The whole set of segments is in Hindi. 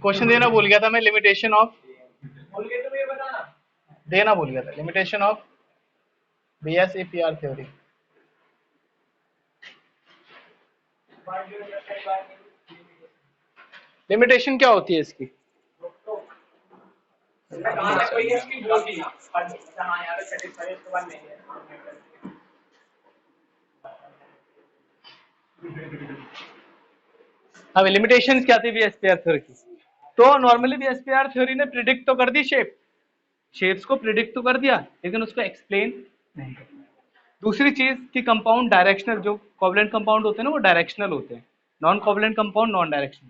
क्वेश्चन देना भूल गया था मैं, लिमिटेशन ऑफ देना भूल गया था, limitation of BSEPR theory. Limitation क्या होती है इसकी? हाँ, लिमिटेशन क्या थी BSPR थ्योरी की? तो नॉर्मली BSPR थ्योरी ने प्रिडिक्ट तो कर दी शेप्स को प्रिडिक्ट तो कर दिया, लेकिन उसको एक्सप्लेन नहीं कर पाया। दूसरी चीज कि कंपाउंड डायरेक्शनल, जो कोवलेंट कंपाउंड होते हैं ना वो डायरेक्शनल होते हैं, non covalent compound non directional,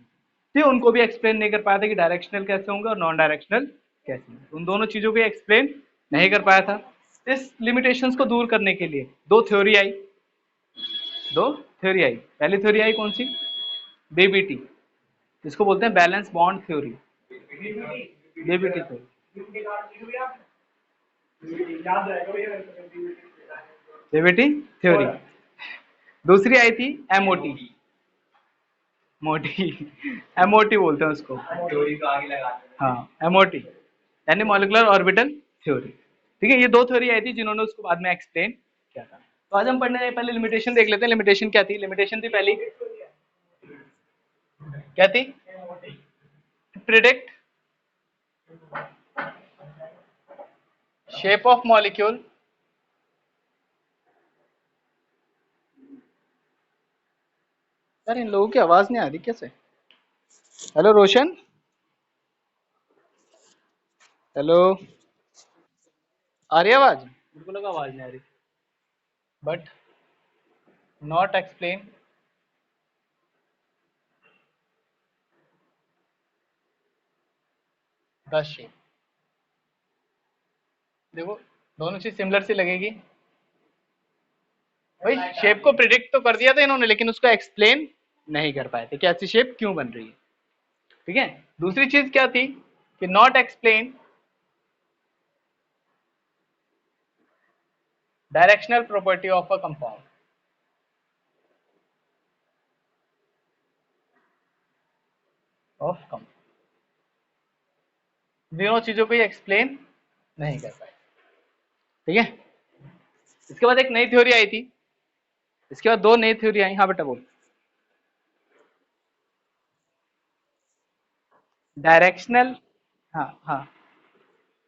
तो उनको भी एक्सप्लेन नहीं कर पाया था कि डायरेक्शनल कैसे होंगे और नॉन डायरेक्शनल कैसे होंगे। उन दोनों चीजों को एक्सप्लेन नहीं कर पाया था। इस लिमिटेशंस को दूर करने के लिए दो थ्योरी आई। पहली थ्योरी आई कौन सी? BBT, जिसको बोलते हैं valence bond theory, BBT theory. BBT theory. दूसरी आई थी MOT, MOT बोलते हैं उसको, हाँ MOT, यानी मॉलिक्यूलर ऑर्बिटल थ्योरी। ठीक है, ये दो थ्योरी आई थी जिन्होंने उसको बाद में एक्सप्लेन किया था। तो आज हम पढ़ने पहले लिमिटेशन देख लेते हैं। लिमिटेशन क्या थी? लिमिटेशन थी पहली, क्या थी? प्रिडिक्ट शेप ऑफ मॉलिक्यूल यार इन लोगों की आवाज नहीं आ रही कैसे? हेलो रोशन, हेलो, आ रही है आवाज? बिल्कुल लगा आवाज नहीं आ रही। But not explain the shape. देखो दोनों चीज सिमिलर सी लगेगी भाई, शेप को प्रिडिक्ट तो कर दिया था इन्होंने, लेकिन उसको एक्सप्लेन नहीं कर पाए थे कि ऐसी शेप क्यों बन रही है। ठीक है, दूसरी चीज क्या थी कि not explain directional property of a compound. दोनों चीजों को एक्सप्लेन नहीं कर पाए। ठीक है, इसके बाद एक नई थ्योरी आई थी, इसके बाद दो नई थ्योरी आई। हाँ बेटा बोल। डायरेक्शनल, हाँ हाँ,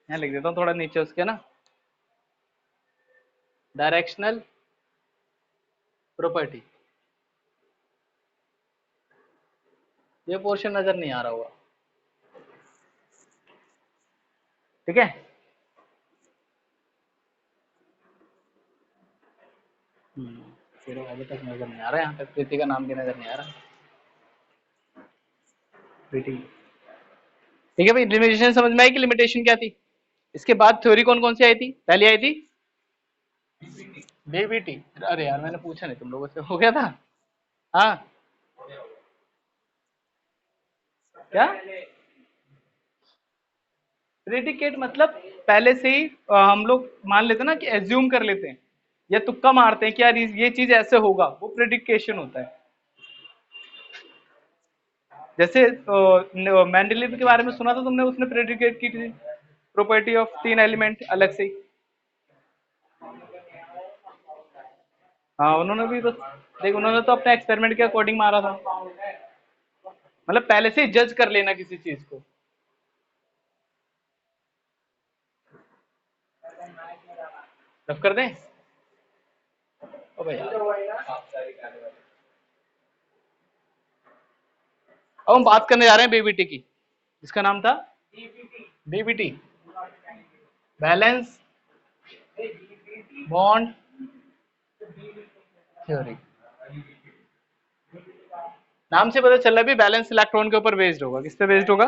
यहाँ लिख देता हूँ थोड़ा नीचे उसके ना, डायरेक्शनल प्रॉपर्टी। ये पोर्शन नजर नहीं आ रहा होगा। ठीक है, चलो अभी तक नजर नहीं आ रहा है, यहाँ तक प्रीति का नाम भी नजर नहीं आ रहा। प्रीति, ठीक है भाई, लिमिटेशन समझ में आई कि लिमिटेशन क्या थी। इसके बाद थ्योरी कौन कौन सी आई थी? पहली आई थी BBT। अरे यार मैंने पूछा नहीं तुम लोगों से, हो गया था? हाँ, क्या प्रेडिकेट मतलब? पहले से ही हम लोग मान लेते हैं ना कि एज्यूम कर लेते हैं या तुक्का मारते हैं कि यार ये चीज ऐसे होगा, वो प्रेडिकेशन होता है। जैसे मेंडलीव के बारे में सुना था तुमने, उसने प्रेडिकेट की थी प्रॉपर्टी ऑफ तीन एलिमेंट अलग से ही। हाँ उन्होंने भी बस, देख उन्होंने तो अपने एक्सपेरिमेंट के अकॉर्डिंग मारा था, मतलब पहले से ही जज कर लेना किसी चीज को। रफ कर दें? ओ भाई अब हम बात करने जा रहे हैं BBT की, जिसका नाम था BBT, बैलेंस बॉन्ड थ्योरी। नाम से पता चल रहा है भी बैलेंस इलेक्ट्रॉन के ऊपर बेस्ड होगा। किस पे बेस्ड होगा?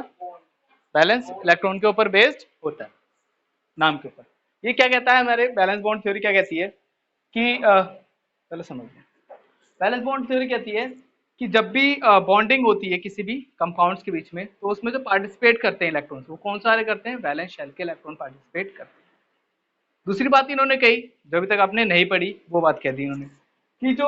बैलेंस इलेक्ट्रॉन के ऊपर बेस्ड होता है, नाम के ऊपर। ये क्या कहता है हमारे बैलेंस बॉन्ड थ्योरी, क्या कहती है कि चलो समझते हैं। बैलेंस बॉन्ड थ्योरी कहती है कि जब भी बॉन्डिंग होती है किसी भी कंपाउंड्स के बीच में, तो उसमें जो पार्टिसिपेट करते हैं इलेक्ट्रॉन्स, वो कौन सारे करते हैं? वैलेंस शेल के इलेक्ट्रॉन पार्टिसिपेट करते हैं। दूसरी बात इन्होंने कही, जो अभी तक आपने नहीं पढ़ी वो बात कह दी इन्होंने, कि जो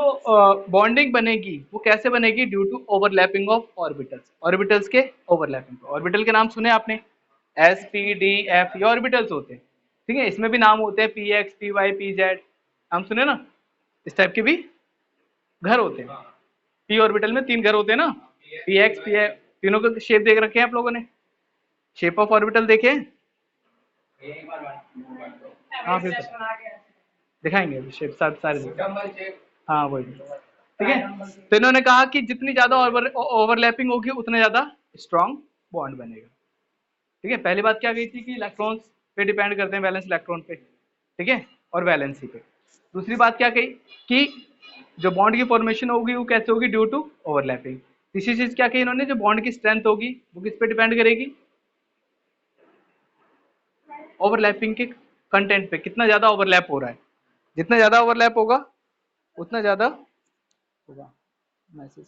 बॉन्डिंग बनेगी वो कैसे बनेगी, due to overlapping of orbitals, orbitals के ओवरलैपिंग। ऑर्बिटल के नाम सुने आपने, एस पी डी एफ, ये ऑर्बिटल्स होते हैं, ठीक है। इसमें भी नाम होते हैं P X P Y P Z, नाम सुने ना, इस टाइप के भी घर होते हैं। पी ऑर्बिटल में 3 घर होते हैं ना, पी एक्स पी एफ, तीनों को शेप देख रखे हैं आप लोगों ने, शेप ऑफ ऑर्बिटल देखे। हाँ फिर दिखाएंगे शेप सारे, हाँ वही, ठीक है। तो इन्होंने कहा कि जितनी ज्यादा ओवरलैपिंग होगी उतना ज्यादा स्ट्रॉन्ग बॉन्ड बनेगा, ठीक है। पहली बात क्या गई थी कि इलेक्ट्रॉन्स पे डिपेंड करते हैं, वैलेंस इलेक्ट्रॉन पे, ठीक है, और वैलेंसी पे। दूसरी बात क्या कही कि जो बॉन्ड की फॉर्मेशन होगी वो कैसे होगी, ड्यू टू ओवरलैपिंग। तीसरी चीज क्या कही इन्होंने, जो बॉन्ड की स्ट्रेंथ होगी वो किस पे डिपेंड करेगी, ओवरलैपिंग के कंटेंट पे, कितना ज्यादा ओवरलैप हो रहा है, जितना ज्यादा ओवरलैप होगा उतना ज्यादा होगा। मैसेज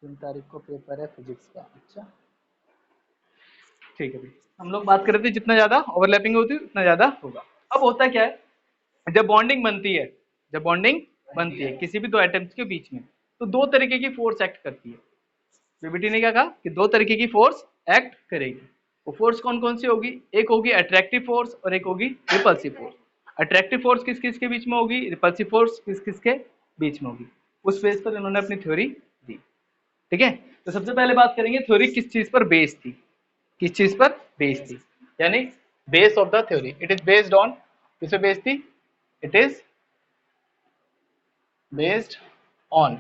3 तारीख को पेपर है फिजिक्स का, अच्छा ठीक है भाई। हम लोग बात कर रहे थे जितना ज्यादा ओवरलैपिंग होती है उतना ज्यादा होगा। अब होता क्या है, जब बॉन्डिंग बनती है, जब बॉन्डिंग बनती है किसी भी दो एटम्स के बीच में, तो 2 तरीके की फोर्स एक्ट करती है। पीपीटी ने क्या कहा कि 2 तरीके की फोर्स एक्ट करेगी। वो फोर्स कौन कौन सी होगी, एक होगी अट्रैक्टिव फोर्स और एक होगी रिपल्सिव फोर्स। अट्रैक्टिव फोर्स किस किस के बीच में होगी, रिपल्सिव फोर्स किस किस के बीच में होगी, उस बेस पर इन्होंने अपनी थ्योरी दी, ठीक है। तो सबसे पहले बात करेंगे थ्योरी किस चीज पर बेस्ड थी, किस चीज पर बेस्ड थी, यानी base of the theory, it is based on, किस पे बेस्ड थी, इट इज बेस्ड ऑन,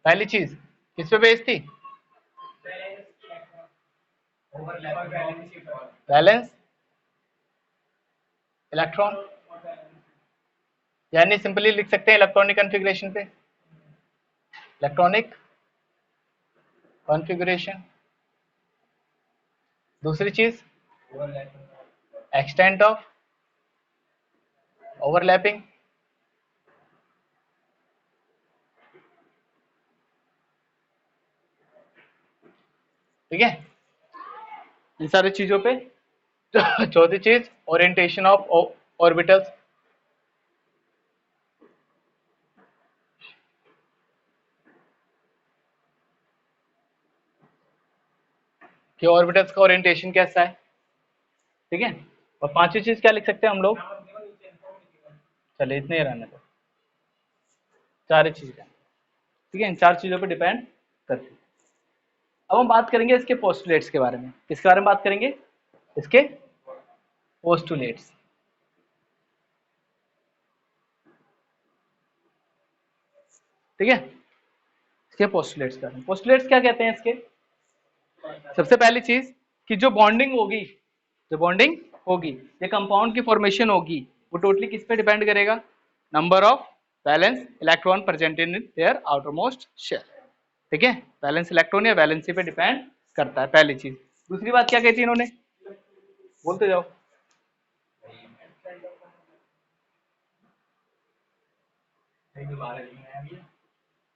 पहली चीज किस पे बेस्ड थी, बैलेंस इलेक्ट्रॉन, यानी सिंपली लिख सकते हैं इलेक्ट्रॉनिक कॉन्फ़िगरेशन पे, इलेक्ट्रॉनिक कॉन्फ़िगरेशन। दूसरी चीज एक्सटेंट ऑफ ओवरलैपिंग, ठीक है, इन सारी चीजों पे। चौथी चीज ओरिएंटेशन ऑफ ऑर्बिटल्स, कि ऑर्बिटल्स का ओरिएंटेशन कैसा है, ठीक है। और पांचवी चीज क्या लिख सकते हैं हम लोग, चले इतने ही रहने दो, चार ही चीजें, ठीक है, इन 4 चीजों पे डिपेंड करती है। अब हम बात करेंगे इसके पोस्टुलेट्स के बारे में, किसके बारे में बात करेंगे, इसके पोस्टुलेट्स, ठीक है। इसके पोस्टुलेट्स के बारे में, पोस्टुलेट्स क्या कहते हैं इसके, सबसे पहली चीज कि जो बॉन्डिंग होगी, जो बॉन्डिंग होगी, ये कंपाउंड की फॉर्मेशन होगी, वो टोटली किस पे डिपेंड करेगा, number of valence electron present in their outermost shell, ठीक है। वैलेंस इलेक्ट्रॉन या वैलेंसी पे डिपेंड करता है, पहली चीज। दूसरी बात क्या कहती है इन्होंने, बोलते जाओ,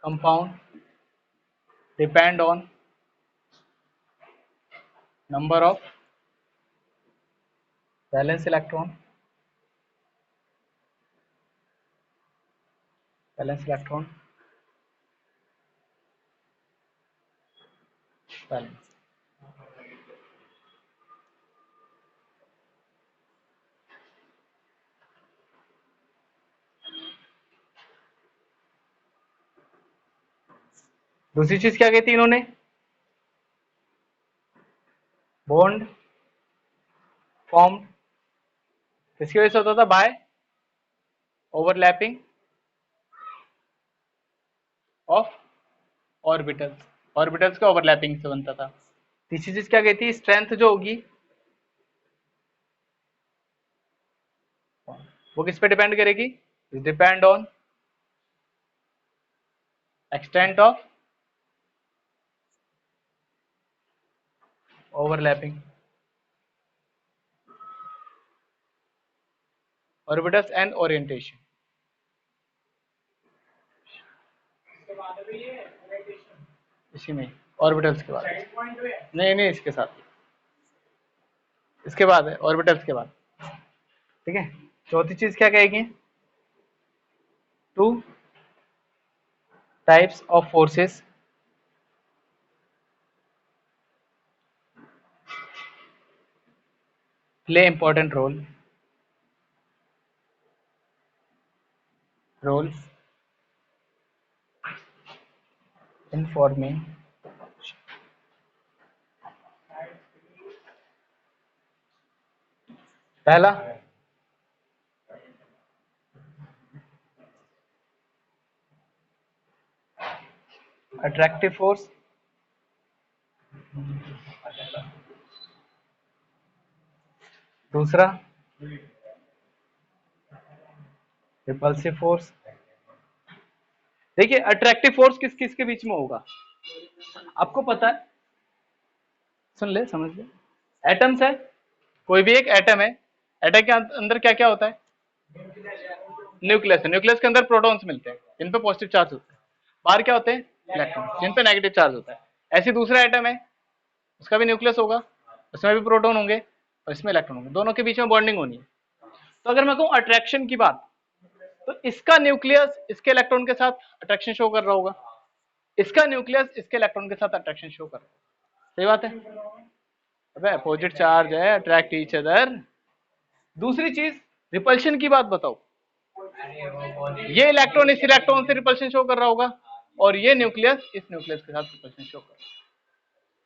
compound depend on number of valence electron, valence electron valence. दूसरी चीज क्या कहती है इन्होंने, बॉन्ड फॉर्म किसकी वजह से होता था, by overlapping of orbitals, orbitals का ओवरलैपिंग से बनता था। तीसरी चीज क्या कहती है, स्ट्रेंथ जो होगी वो किस पे डिपेंड करेगी, depend on extent of overlapping orbitals and orientation. इसी में ऑर्बिटल्स के बाद, नहीं नहीं इसके साथ, इसके बाद है ऑर्बिटल्स के बाद, ठीक है। चौथी चीज क्या कहेगी? Two types of forces play important role in forming पहला अट्रैक्टिव फोर्स, दूसरा रिपल्सिव फोर्स। देखिए अट्रैक्टिव फोर्स किस किस के बीच में होगा आपको पता है, सुन ले समझ ले। एटम्स है, कोई भी एक एटम है, एटम के अंदर क्या क्या होता है? न्यूक्लियस है, न्यूक्लियस के अंदर प्रोटॉन्स मिलते हैं जिन पे पॉजिटिव चार्ज होता है, बाहर क्या होते हैं? इलेक्ट्रॉन जिन पे नेगेटिव चार्ज होता है। ऐसे दूसरा एटम है, उसका भी न्यूक्लियस होगा, उसमें भी प्रोटॉन होंगे और इसमें इलेक्ट्रॉन होंगे, दोनों के बीच में बॉन्डिंग होनी है। तो अगर मैं कहूं अट्रैक्शन की बात, तो इसका न्यूक्लियस इसके इलेक्ट्रॉन के साथ अट्रैक्शन शो कर रहा होगा, इसका न्यूक्लियस इसके इलेक्ट्रॉन के साथ अट्रैक्शन शो कर रहा है। सही बात है? अबे अपोजिट चार्ज है, अट्रैक्ट ईच अदर। दूसरी चीज रिपल्शन की बात बताओ, ये इलेक्ट्रॉन इस इलेक्ट्रॉन से रिपल्शन शो कर रहा होगा और ये न्यूक्लियस इस न्यूक्लियस के साथ रिपल्शन शो कर रहा है।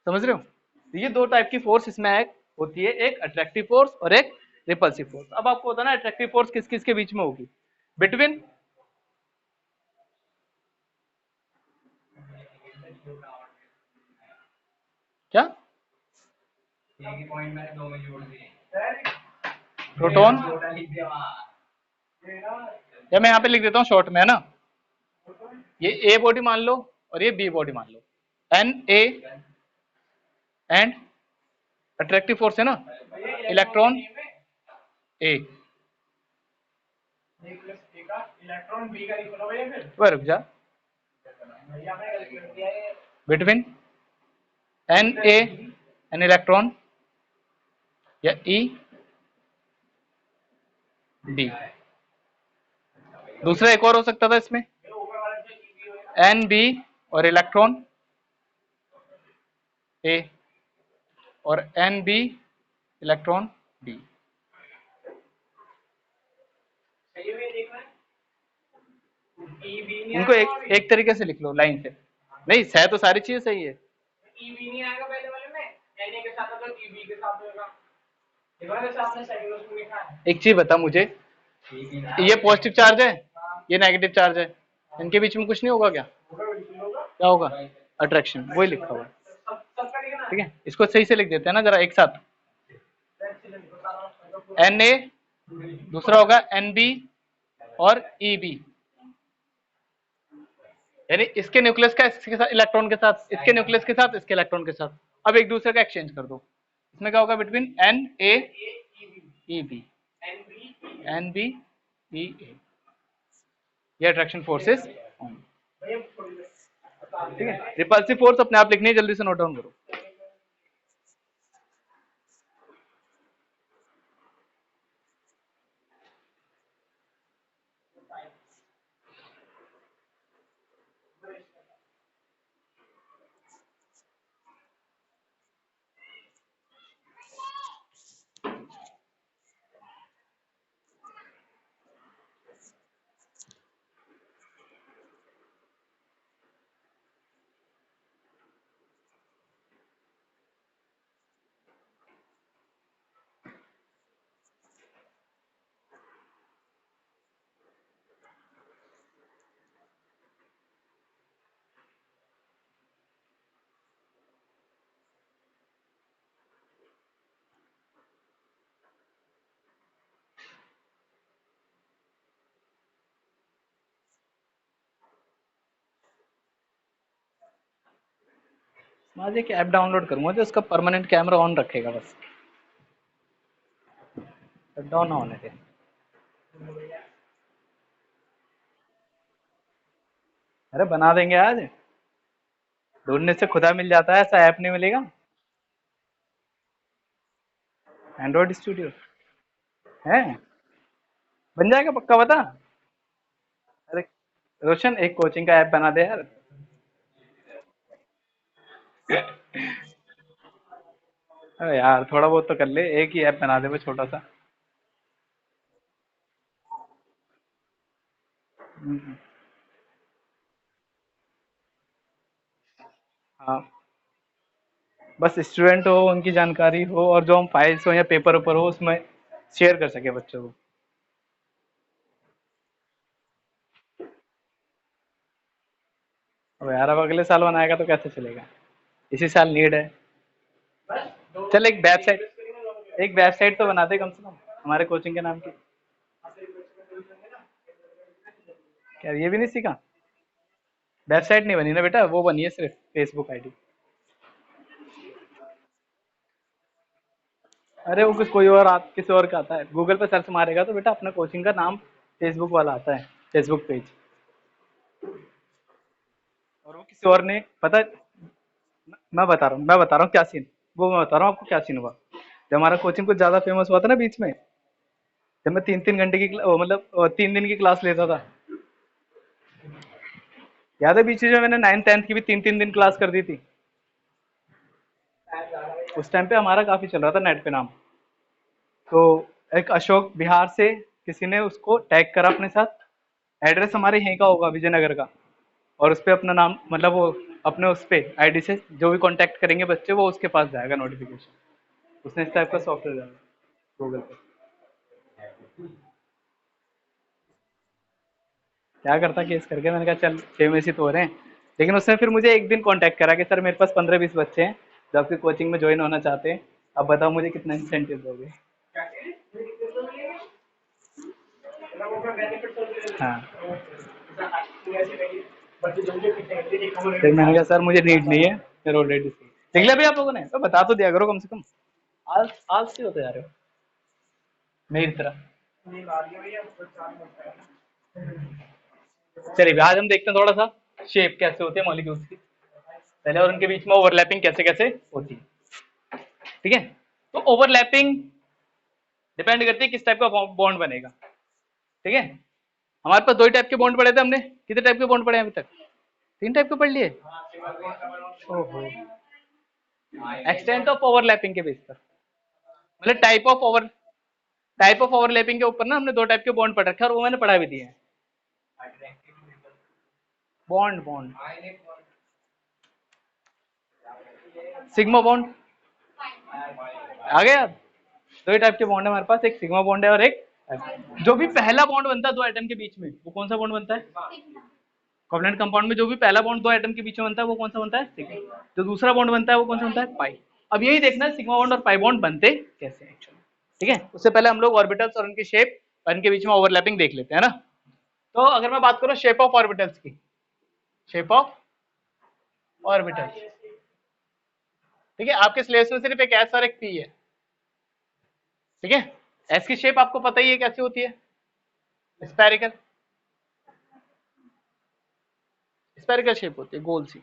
समझ रहे हो? तो ये दो टाइप की फोर्स इसमें एक होती है, एक अट्रैक्टिव फोर्स और एक रिपल्सिव फोर्स। अब आपको होता है ना अट्रैक्टिव फोर्स किस किस के बीच में होगी? बिटवीन क्या? प्रोटॉन, या मैं यहाँ पे लिख देता हूँ शॉर्ट में, है ना, ये ए बॉडी मान लो और ये बी बॉडी मान लो, N A and attractive force है ना, इलेक्ट्रॉन ए, इलेक्ट्रॉन बी का फिर रुक जा, between N A an electron या ई डी। दूसरा एक और हो सकता था इसमें, एन बी और इलेक्ट्रॉन ए और एन बी इलेक्ट्रॉन डी। इनको एक एक तरीके से लिख लो लाइन से, नहीं सह तो सारी चीजें सही है। नहीं आएगा पहले वाले में, एन के साथ होगा, बी के साथ होगा। एक चीज बता मुझे, ये पॉजिटिव चार्ज है, ये नेगेटिव चार्ज है, इनके बीच में कुछ नहीं होगा क्या? क्या होगा? अट्रैक्शन, वही लिखा हुआ है। ठीक है, इसको सही से लिख देते हैं ना जरा एक साथ, एन ए, दूसरा होगा एन बी और ई बी, यानी इसके न्यूक्लियस का इसके साथ इलेक्ट्रॉन के साथ, इसके न्यूक्लियस के साथ इसके इलेक्ट्रॉन के साथ। अब एक दूसरे का एक्सचेंज कर दो, इसमें क्या होगा? Between N A E B, N B E A, ये अट्रैक्शन फोर्सेस। ठीक है, रिपल्सिव फोर्स अपने आप लिखनी है, जल्दी से नोट डाउन करो। मैं एक ऐप डाउनलोड करूंगा जो उसका परमानेंट कैमरा ऑन रखेगा, बस डाउन ना होने दे। अरे बना देंगे आज, ढूंढने से खुदा मिल जाता है, ऐसा ऐप नहीं मिलेगा। एंड्रॉइड स्टूडियो है, बन जाएगा पक्का, बता। अरे रोशन, एक कोचिंग का ऐप बना दे यार। अरे यार थोड़ा बहुत तो कर ले, एक ही ऐप बना दे वो छोटा सा। हाँ, बस स्टूडेंट हो, उनकी जानकारी हो, और जो हम फाइल्स हो या पेपर ऊपर हो उसमें शेयर कर सके बच्चों को। अब यार अब अगले साल बनाएगा तो कैसे चलेगा, इसी साल नीड है। चल एक वेबसाइट तो बना दे कम से कम, हमारे कोचिंग के नाम की। क्या ये भी नहीं सीखा? वेबसाइट नहीं बनी ना बेटा, वो बनी है सिर्फ फेसबुक आईडी। अरे वो कुछ कोई और किसी और का आता है, गूगल पे सर्च मारेगा तो बेटा अपना कोचिंग का नाम फेसबुक वाला आता है, फेसबुक पेज। और वो किसी और ने पता, मैं बता रहा हूँ क्या सीन, वो मैं बता रहा हूँ आपको क्या सीन हुआ। जब हमारा कोचिंग कुछ ज्यादा फेमस हुआ था ना बीच में, जब मैं 3-3 घंटे की मतलब 3 दिन की क्लास लेता था, याद है बीच में मैंने 9th 10th की भी 3-3 दिन क्लास कर दी थी। उस टाइम पे हमारा काफी चल रहा था नेट पे नाम। तो एक अशोक बिहार से किसी ने उसको टैग करा अपने साथ, एड्रेस हमारे यहीं का होगा विजयनगर का, और उस पर अपना नाम मतलब वो अपने उस पर आईडी से जो भी कांटेक्ट करेंगे बच्चे वो उसके पास जाएगा नोटिफिकेशन। उसने इस टाइप का सॉफ्टवेयर डाला गूगल पे। क्या करता केस करके, मैंने कहा चल फेमस ही तो हो रहे हैं। लेकिन उसने फिर मुझे एक दिन कांटेक्ट करा कि सर मेरे पास 15-20 बच्चे हैं जो आपकी कोचिंग में ज्वाइन होना चाहते हैं, अब बताओ मुझे कितना इंसेंटिव दोगे। हाँ, फिर मैंने कहा सर मुझे नीड नहीं है, फिर ऑलरेडी देख लिया भैया आप लोगों ने, तो बता तो दिया करो कम से कम। आलसी होते जा रहे हो मेरी तरह। चलिए आज हम देखते हैं थोड़ा सा शेप कैसे होती है मॉलिक्यूल्स की पहले, और उनके बीच में ओवरलैपिंग कैसे कैसे होती है। ठीक है, तो ओवरलैपिंग डिपेंड करती है किस टाइप का बॉन्ड बनेगा। ठीक है, हमारे पास 2 ही टाइप के बॉन्ड पढ़े थे हमने, कितने टाइप के बॉन्ड पढ़े हैं अभी तक? 3 टाइप के पढ़ लिए। ओहो, एक्सटेंट ऑफ ओवरलैपिंग के बेस पर, मतलब टाइप ऑफ ओवरलैपिंग के ऊपर ना हमने 2 टाइप के बॉन्ड पढ़ रखे हैं, और वो मैंने पढ़ा भी दिए हैं। बॉन्ड बॉन्ड सिग्मा बॉन्ड आ गया। 2 ही टाइप के बॉन्ड है हमारे पास, एक सिग्मा बॉन्ड है और एक, जो भी पहला बॉन्ड बनता है 2 एटम के बीच में वो कौन सा बॉन्ड बनता है? कोवलेंट कंपाउंड में जो भी पहला बॉन्ड 2 एटम के बीच में बनता है वो कौन सा बनता है? सिग्मा। जो दूसरा बॉन्ड बनता है वो कौन सा बनता है? पाई। अब यही देखना है सिग्मा बॉन्ड और पाई बॉन्ड बनते कैसे हैं एक्चुअली। ठीक है, उससे पहले हम लोग ऑर्बिटल्स और उनकी शेप और इनके बीच में ओवरलैपिंग देख लेते हैं ना। तो अगर मैं बात करूं शेप ऑफ ऑर्बिटल्स की, शेप ऑफ ऑर्बिटल्स, ठीक है, आपके सिलेबस में सिर्फ एक एस और एक पी है। ठीक है, एस की शेप आपको पता ही है कैसी होती है, स्पेरिकल, स्पेरिकल शेप होती है, गोल सी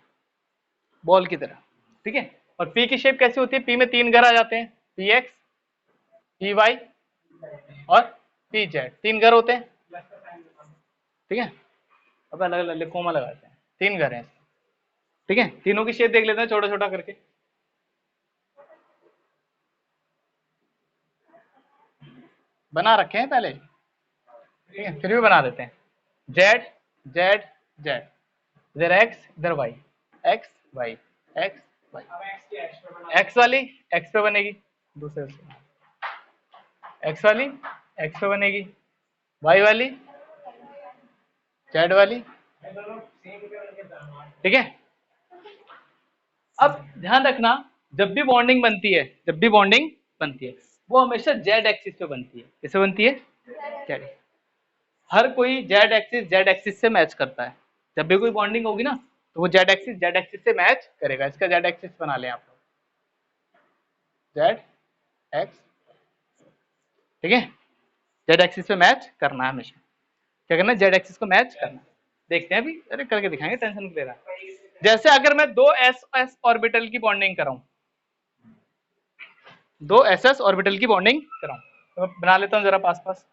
बॉल की तरह। ठीक है, और पी की शेप कैसी होती है? पी में 3 घर आ जाते हैं, पी एक्स, पी वाई और पी जेड, 3 घर होते हैं। ठीक है, अब अलग अलग कोमा लगाते हैं, 3 घर हैं। ठीक है, तीनों की शेप देख लेते हैं छोटा छोटा करके। बना रखे हैं पहले, ठीक है, फिर भी बना देते हैं। जेड जेड जेड, इधर एक्स इधर Y, X Y X Y, X वाली एक्स पे बनेगी, दूसरे एक्स वाली एक्स पे बनेगी, वाई वाली जेड वाली। ठीक है, अब ध्यान रखना, जब भी बॉन्डिंग बनती है, जब भी बॉन्डिंग बनती है वो हमेशा जेड एक्सिस पे बनती है। किससे बनती है? जेड। हर कोई जेड एक्सिस से मैच करता है। जब भी कोई बॉन्डिंग होगी ना तो वो जेड एक्सिस से मैच करेगा। इसका जेड एक्सिस बना लें आप लोग, जेड एक्स। ठीक है, जेड एक्सिस पे मैच करना है हमेशा। क्या करना है? जेड एक्सिस को मैच करना। देखते हैं अभी, अरे करके दिखाएंगे, टेंशन ले रहा है। जैसे अगर मैं 2s ऑर्बिटल की बॉन्डिंग कराऊं, 2s ऑर्बिटल की बॉन्डिंग कराऊं, तो मैं बना लेता हूं जरा पास पास।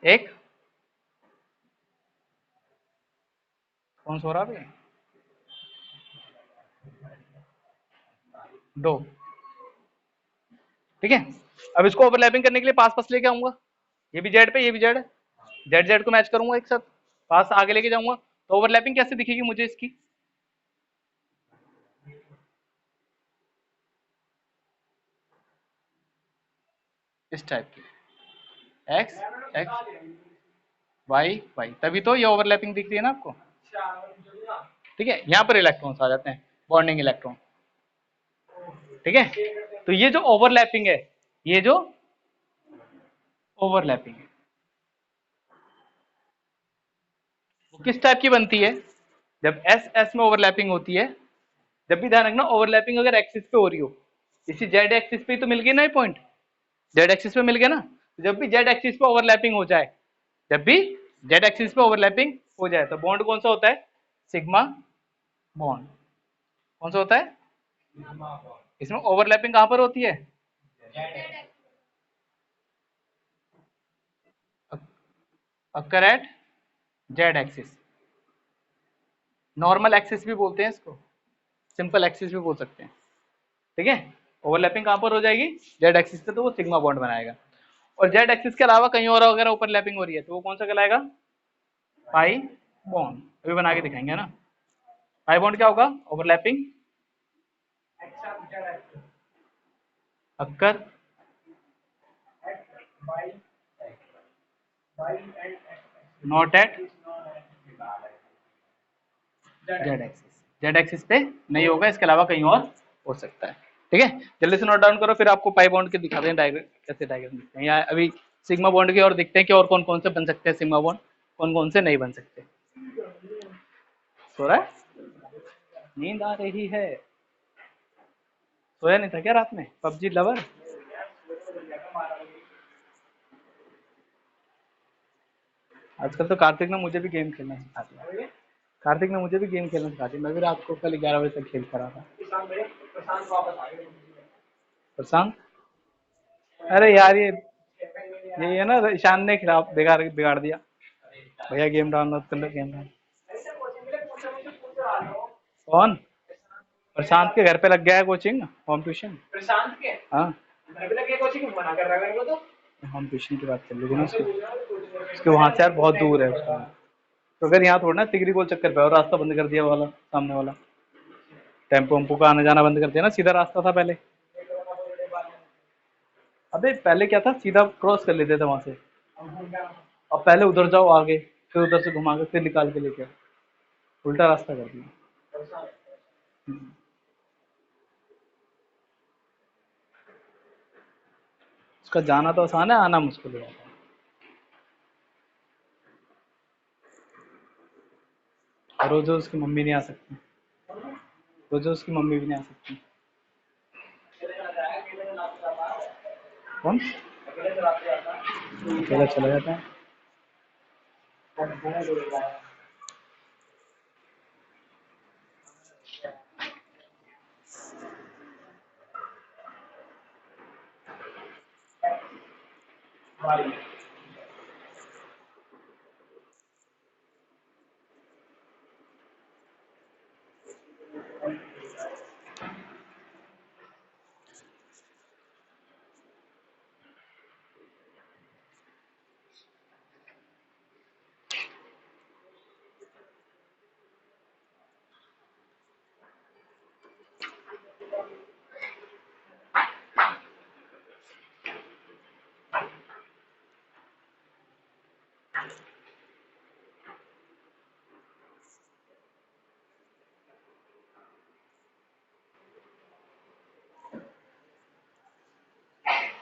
एक कौन सो रहा है? दो। ठीक है, अब इसको ओवरलैपिंग करने के लिए पास पास लेके आऊंगा, ये भी जेड पे ये भी जेड है, जेड जेड को मैच करूंगा एक साथ, पास आगे लेके जाऊंगा, तो ओवरलैपिंग कैसे दिखेगी मुझे इसकी? इस टाइप की, एक्स एक्स वाई वाई, तभी तो ये ओवरलैपिंग दिख रही है ना आपको। ठीक है, यहाँ पर इलेक्ट्रॉन्स आ जाते हैं, बॉन्डिंग इलेक्ट्रॉन। ठीक है, तो ये जो ओवरलैपिंग है, ये जो ओवरलैपिंग है वो किस टाइप की बनती है? जब एस एस में ओवरलैपिंग होती है, जब भी ध्यान रखना ओवरलैपिंग अगर एक्सिस पे हो रही हो, इसी जेड एक्सिस पे ही तो मिल गई ना ये पॉइंट, जेड एक्सिस पे मिल गया ना, तो जब भी जेड एक्सिस पे ओवरलैपिंग हो जाए, जब भी जेड एक्सिस पे ओवरलैपिंग हो जाए, तो बॉन्ड कौन सा होता है? Sigma bond. कौन सा होता है? इसमें ओवरलैपिंग कहां पर होती है? Occur at Z axis, normal axis भी बोलते हैं इसको, सिंपल एक्सिस भी बोल सकते हैं। ठीक है, ओवरलैपिंग कहां पर हो जाएगी? जेड एक्सिस पे, तो वो सिग्मा बॉन्ड बनाएगा। और जेड एक्सिस के अलावा कहीं और अगर ओवरलैपिंग हो रही है तो वो कौन सा कहलाएगा? Pi bond. अभी बना के दिखाएंगे ना, पाई बॉन्ड क्या होगा? Overlapping occur not at Z axis, Z axis पे नहीं होगा, इसके अलावा कहीं और हो सकता है। ठीक है, जल्दी से नोट डाउन करो, फिर आपको पाई बॉन्ड के दिखाते हैं डायग्राम, कैसे डायग्राम दिखते हैं। या अभी सिग्मा बॉन्ड की और दिखते हैं कि और कौन कौन से बन सकते हैं सिग्मा बॉन्ड, कौन कौन से नहीं बन सकते। सो रहा है? नींद आ रही है? सोया नहीं था क्या रात में? PUBG lover. आजकल तो कार्तिक ने मुझे भी गेम खेलना सिखा दिया, कार्तिक ने मुझे भी गेम खेलना सिखा दिया, मैं भी रात को कल 11 बजे तक खेलता रहा था। प्रशांत? अरे यार ये है ना, ईशान ने खराब बिगाड़ बिगाड़ दिया, भैया गेम डाउनलोड कर लो, गेम डाउनलोड। कौन? प्रशांत के घर पे लग गया है कोचिंग, होम ट्यूशन। प्रशांत के? हाँ, घर पे लग गया कोचिंग, मना कर रहा है मेरे को तो। होम ट्यूशन की बात कर ली थी ना उसकी, उसके वहां से यार बहुत दूर है उसका, तो अगर यहाँ थोड़ा ना तिगरी गोल चक्कर पे और रास्ता बंद कर दिया वाला सामने वाला, टेम्पो वम्पो का आना जाना बंद कर दिया ना, सीधा रास्ता था पहले। अबे पहले क्या था, सीधा क्रॉस कर लेते थे वहां से, अब पहले उधर जाओ आगे, फिर उधर से घुमा के फिर निकाल के लेके आओ, उल्टा रास्ता कर दिया। उसका जाना तो आसान है, आना मुश्किल हो जाता है। और रोज रोज उसकी मम्मी नहीं आ सकती, रोज रोज उसकी मम्मी भी नहीं आ सकती। कौन? अकेला चला जाता है।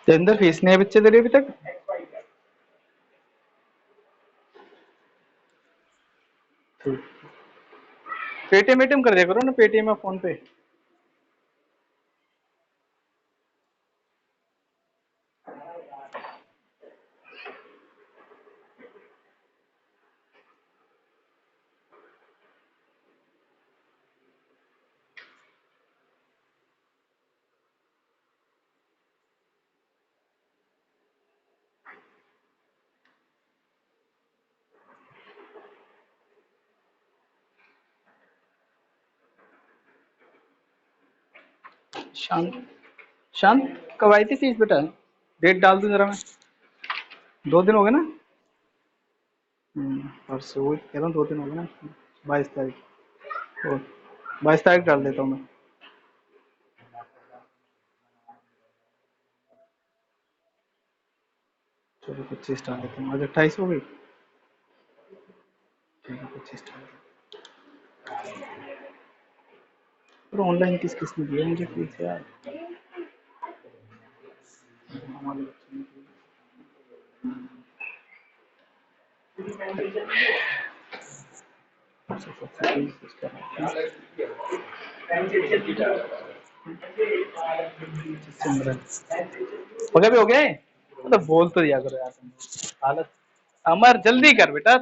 तेरे अंदर फीस नहीं है बच्चे तेरी अभी तक? पेटीएम एटीएम कर दिया करो ना, पेटीएम या फोन पे। शांत शांत कब आई थी फीस बेटा? डेट डाल दूं जरा मैं। 2 दिन हो गए ना। परसों वही कह रहा हूँ, 2 दिन हो गए ना। 22 तारीख। और 22 तारीख डाल देता हूँ मैं। चलो 25 डाल देता हूँ। आज 28 हो गई। ठीक है 25 डाल देता हूँ। पर ऑनलाइन किस किस ने दिया मुझे फीस यार? हमारे बच्चे ने सिमरन वगैरह भी हो गए। मतलब बोल तो दिया करो यार तुम। हालत अमर जल्दी कर बेटा।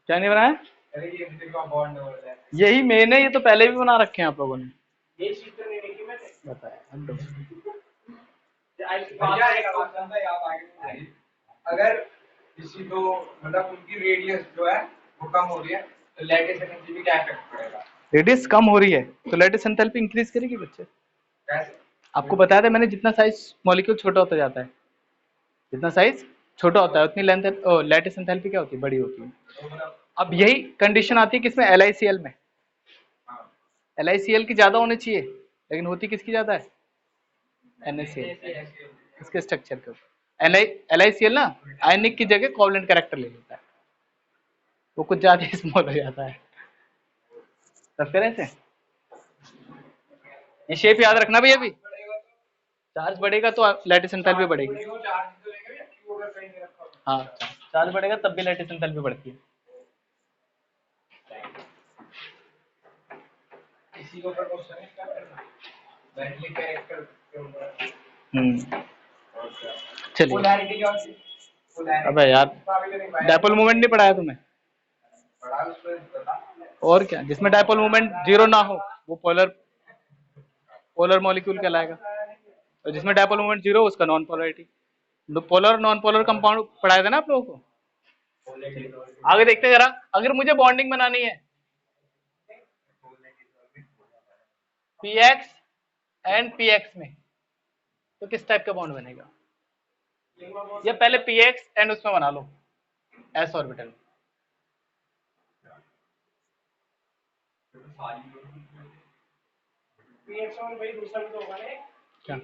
क्या नहीं बनाया? यही मैंने, ये तो पहले भी बना रखे हैं आप लोगों ने। बताया अगर किसी को मतलब उनकी रेडियस जो है वो कम हो रही है तो लैटिस एंथैल्पी क्या इफेक्ट पड़ेगा? रेडियस कम हो रही है तो लैटिस एंथैल्पी इंक्रीज करेगी बच्चे। कैसे? आपको बताया था मैंने, जितना साइज मॉलिक्यूल छोटा होता जाता है, जितना साइज छोटा होता है उतनी लेंथ लैटिस एंथैल्पी क्या होती है? बड़ी होती है। अब यही कंडीशन आती है किसमें? LICL में। LICL की ज्यादा होनी चाहिए लेकिन होती किसकी ज्यादा है? NaCl। इसके स्ट्रक्चर के ऊपर LICL ना आयनिक की जगह कोवलेंट कैरेक्टर ले लेता है, वो कुछ ज्यादा ही स्मॉल हो जाता है। तब फिर ऐसे ये शेप याद रखना भैया। अभी चार्ज बढ़ेगा तो लैटिस एंथैल्पी बढ़ेगी। हाँ चार्ज बढ़ेगा तब भी लैटिस एंथैल्पी बढ़ती है। इसी को चलिए। अबे यार डायपोल मोमेंट नहीं पढ़ाया तुम्हें? और क्या, जिसमें डायपोल मोमेंट 0 ना हो वो पोलर मॉलिक्यूल कहलाएगा, और जिसमें डायपोल मोमेंट 0 उसका non polarity. Polar non polar compound पढ़ाया था ना आप लोगों को। आगे देखते जरा, अगर मुझे बॉन्डिंग बनानी है PX एंड PX में तो किस टाइप का बॉन्ड बनेगा? या पहले PX एंड उसमें बना लो S ऑर्बिटल। क्या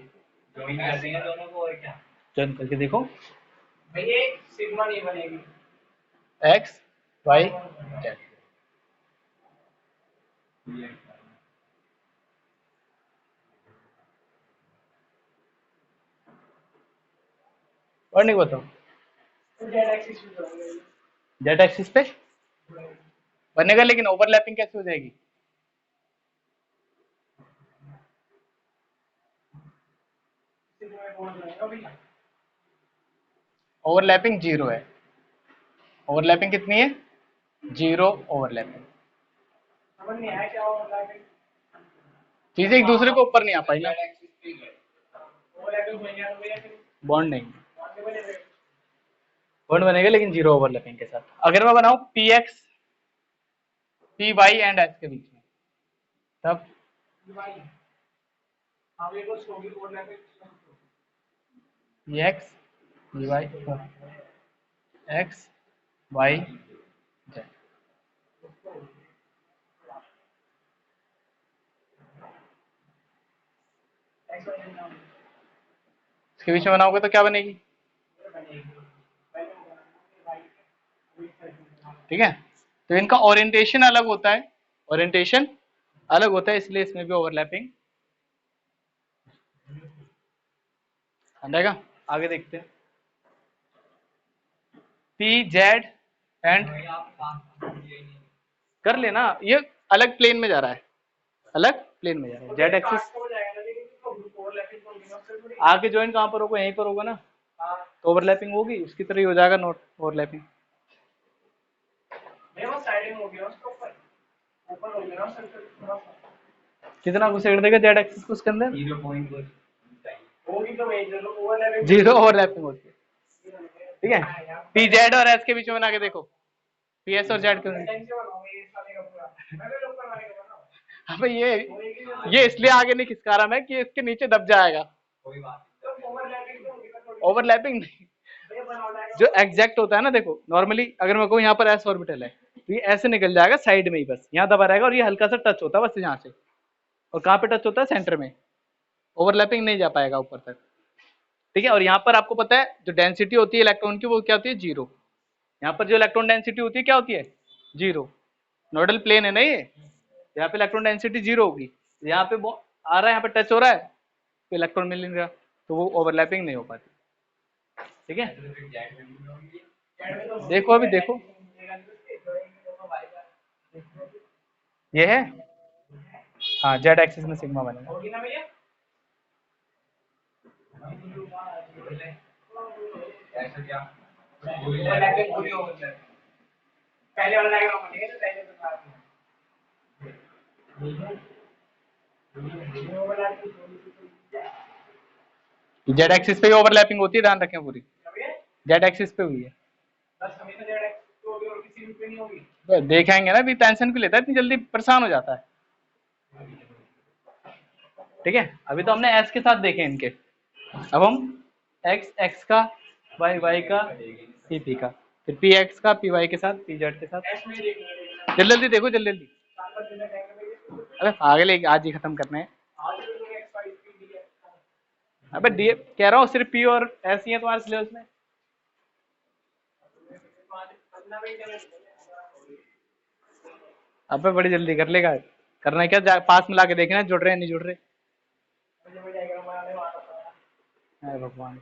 ज्वाइन कर देंगे दोनों को और क्या? ज्वाइन करके देखो भाई, ये सिग्मा नहीं बनेगी X Y Z। और नहीं बताओ जेड एक्सिस पे बनेगा, लेकिन ओवरलैपिंग कैसे हो जाएगी? ओवरलैपिंग 0 है। ओवरलैपिंग कितनी है? 0 ओवरलैपिंग। चीजें एक दूसरे को ऊपर नहीं आ पाई ना। बॉन्ड नहीं, बॉन्ड बनेगा लेकिन 0 ओवरलैपिंग के साथ। अगर मैं बनाऊं PX PY एंड S के बीच में तब PX PY X Y Z। इसके बीच में बनाओगे तो क्या बनेगी? ठीक है, तो इनका ओरिएंटेशन अलग होता है, ओरिएंटेशन अलग होता है, इसलिए इसमें भी ओवरलैपिंग आएगा। आगे देखते हैं PZ एंड कर लेना, ये अलग प्लेन में जा रहा है, अलग प्लेन में जा रहा है। जेड एक्सिस आगे ज्वाइन कहां पर होगा? यहीं पर होगा ना, तो ओवरलैपिंग होगी उसकी तरह ही हो जाएगा, नॉट ओवरलैपिंग। कितना घुसेड़ देगा जेड एक्सिस को उसके अंदर? 0 ओवरलैपिंग होती है। ठीक है, PZ और S के बीच में बना के देखो, PS और Z के अबे ये इसलिए आगे नहीं खिसका रहा मैं कि इसके नीचे दब जाएगा। ओवरलैपिंग नहीं, जो एग्जैक्ट होता है ना, देखो नॉर्मली अगर मैं कहूँ यहाँ पर एस ऑर्बिटल है तो ये ऐसे निकल जाएगा साइड में ही, बस यहाँ दबा रहेगा और ये हल्का सा टच होता है बस यहाँ से, और कहाँ पे टच होता है, सेंटर में। ओवरलैपिंग नहीं जा पाएगा ऊपर तक, ठीक है। और यहाँ पर आपको पता है जो डेंसिटी होती है इलेक्ट्रॉन की वो क्या होती है, जीरो। यहाँ पर जो इलेक्ट्रॉन डेंसिटी होती है क्या होती है, जीरो। नोडल प्लेन है ना ये, यहाँ पे इलेक्ट्रॉन डेंसिटी जीरो होगी, यहाँ पे आ रहा है, यहाँ पे टच हो रहा है तो इलेक्ट्रॉन मिल रहा, तो वो ओवरलैपिंग नहीं हो पाती, ठीक है। देखो अभी देखो, ये है, हाँ जेड एक्सिस में सिग्मा बनेगा। पहले वाला डायग्राम बनेगा तो पहले बता दूं। जेड एक्सिस पे ओवरलैपिंग होती है, ध्यान रखें पूरी। जेड एक्सिस पे हुई है, बस हमेशा जेड एक्सिस पे होगी और किसी भी पे नहीं होगी। तो देखेंगे ना, भी टेंशन क्यों लेता है, इतनी जल्दी परेशान हो जाता है, ठीक है। अभी तो हमने एस के साथ देखे इनके, अब हम एक्स एक्स का, वाई वाई का, पी पी का, फिर पी एक्स का पी वाई के साथ, पी जेड के साथ। जल्दी जल्दी देखो, जल्दी जल्दी। अबे आगे लेके आज ही खत्म करने हैं। अबे डी कह रहा हूँ, सिर्फ पी और एस ही है तुम्हारे सिलेबस में। अबे बड़ी जल्दी कर लेगा, करना है क्या, पास में लाके देखना जुड़ रहे हैं नहीं जुड़ रहे। अरे भगवान,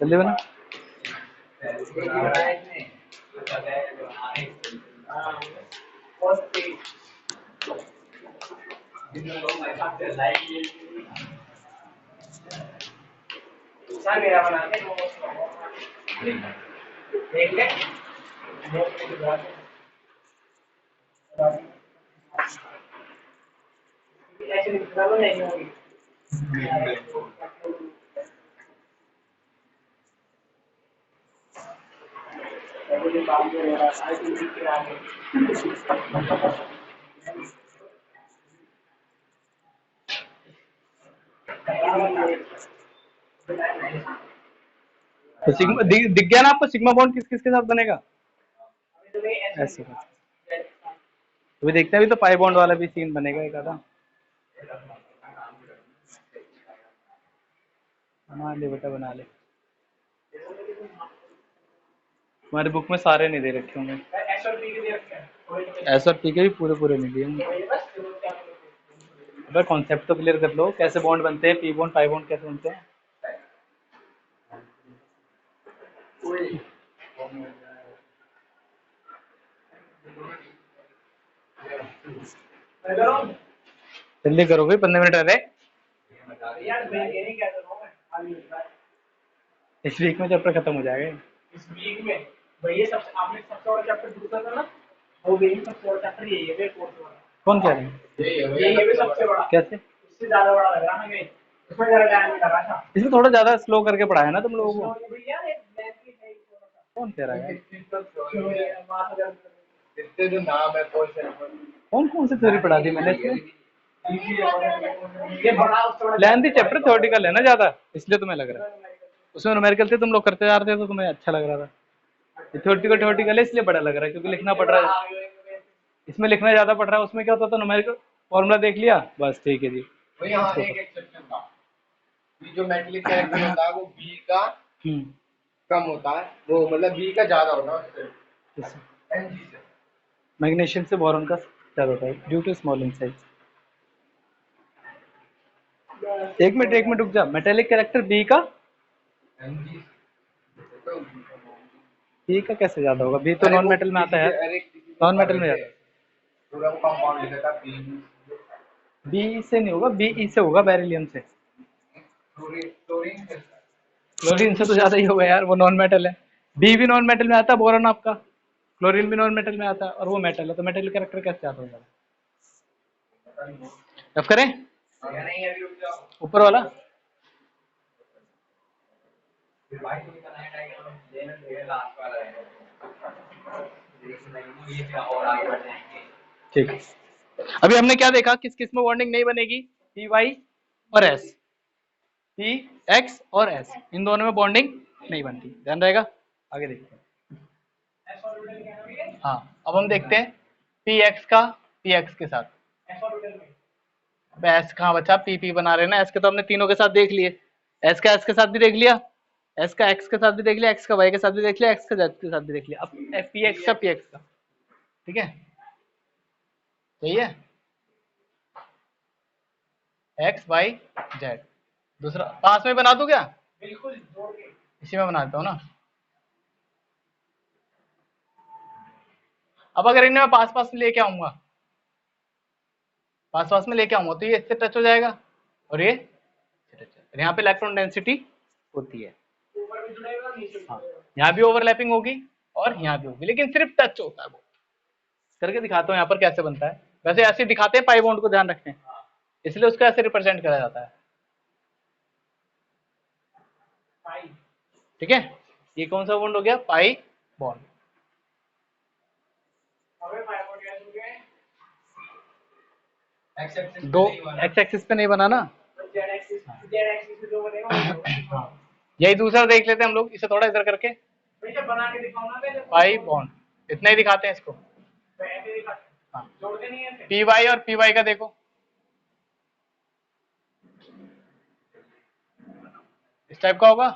जल्दी बना। मेरा बना देख ले, ऐसे नहीं होगी। तो सिग्मा दिख गया ना आपको, सिग्मा बॉन्ड किस किस के साथ बनेगा, ऐसे। तो देखते हैं, अभी तो पाई बॉन्ड वाला भी सीन बनेगा एक आधा। बना ले बेटा, बना ले। हमारे बुक में सारे नहीं दे रखे होंगे, एस और पी के भी पूरे पूरे नहीं दिए होंगे। अबे कॉन्सेप्ट तो क्लियर कर लो, कैसे बॉन्ड बनते हैं, पी बॉन्ड पाई बॉन्ड कैसे बनते हैं। जल्दी करो भाई, 15 मिनट रह। इस वीक में चैप्टर खत्म हो जाएगा। इस वीक में भैया सबसे आपने सबसे बड़ा चैप्टर दूसरा था ना, वो भी सबसे बड़ा चैप्टर यही है, कोर्स वाला। कौन कह रहे हैं, ये भी सबसे बड़ा। कैसे, इससे ज्यादा बड़ा लग रहा है, इसमें ज्यादा टाइम लगा था, इसमें थोड़ा ज्यादा स्लो करके पढ़ाया ना तुम लोगों को। कौन कह रहा है, इससे जो नाम है कौन कौन सी थ्योरी पढ़ा दी मैंने इसमें, ये बड़ा लेंथी चैप्टर थ्योरेटिकल है ना ज्यादा, इसलिए तुम्हें लग रहा है। उसमें न्यूमेरिकल थे, तुम लोग करते जा रहे थे तो तुम्हें अच्छा लग रहा था। थ्योरेटिकल है इसलिए बड़ा लग रहा है, क्योंकि लिखना पड़ रहा है, इसमें लिखना ज्यादा पड़ रहा है। उसमें क्या होता था, न्यूमेरिकल फॉर्मूला देख लिया बस, ठीक है जी। भाई यहाँ एक एक्सेप्शन था, जो मेटलिक कैरेक्टर होता है वो बी का कम होता है, वो मतलब बी का ज्यादा होता है, मैग्नीशियम से बोरॉन का ज्यादा होता है due to small in size. एक मिनट रुक जा, मेटेलिक कैरेक्टर बी का बी का कैसे ज्यादा होगा? बी तो नॉन मेटल में आता है, नॉन मेटल में ज्यादा। पूरा कंपाउंड लिखा था बी। बी से नहीं होगा, बी ई से होगा, बेरिलियम से। क्लोरीन क्लोरीन से तो ज्यादा ही होगा यार, वो नॉन मेटल है। बी भी नॉन मेटल में आता है, बोरॉन आपका। क्लोरीन भी नॉन मेटल में आता है और वो मेटल है, तो मेटल कैरेक्टर कैसे ज्यादा होगा? रफ करें ऊपर वाला। ठीक है, अभी हमने क्या देखा, किस किस में बॉन्डिंग नहीं बनेगी? पी वाई और एस, पी एक्स और एस, इन दोनों में बॉन्डिंग नहीं बनती, ध्यान रहेगा। आगे देखते हैं। हाँ, अब हम देखते हैं पी एक्स का पी एक्स के साथ। एस कहाँ बचा? पी पी बना रहे ना, एस के तो हमने तीनों के साथ देख लिए। एस का एस के साथ भी देख लिया, एस का एक्स के साथ भी देख लिया, एक्स का वाई के साथ भी देख लिया, एक्स का जेड के साथ भी देख लिया। अब पी एक्स का पी एक्स का, ठीक है, सही है। एक्स वाई जेड, दूसरा पास में बना दूं क्या? बिल्कुल, इसी में बना देता हूँ ना। अब अगर इन्हें मैं पास पास में लेके आऊंगा, पास पास में लेके आऊंगा, तो ये इससे टच हो जाएगा और ये यहाँ पे इलेक्ट्रॉन डेंसिटी होती है। हाँ, यहाँ भी ओवरलैपिंग होगी और यहाँ भी होगी, लेकिन सिर्फ टच होता है। वो करके दिखाता हूँ यहाँ पर कैसे बनता है। वैसे ऐसे दिखाते हैं, पाई बॉन्ड को ध्यान रखें, इसलिए उसको ऐसे रिप्रेजेंट करा जाता है। ठीक है, ये कौन सा बॉन्ड हो गया? Pi bond. दो एक्स एक्सिस पे नहीं बना ना, यही दूसरा देख लेते हैं हम लोग, इसे थोड़ा इधर करके बना के दिखाओ ना, पाई बॉन्ड इतना ही दिखाते हैं इसको। हाँ, पी वाई और पी वाई का देखो, इस टाइप का होगा,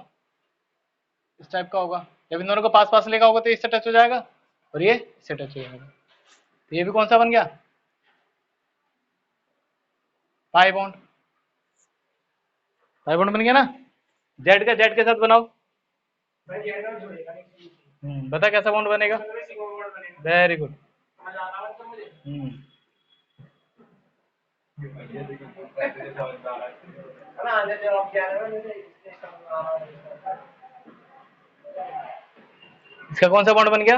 इस टाइप का होगा। जब इन दोनों को पास पास लेगा होगा तो इससे टच हो जाएगा और ये इससे टच हो जाएगा, तो ये भी कौन सा बन गया? Pi bond. पाई बॉन्ड बन गया ना। जेड का जेड के साथ बनाओ। बता कैसा बॉन्ड बनेगा? Very good. इसका कौन सा बॉन्ड बन गया?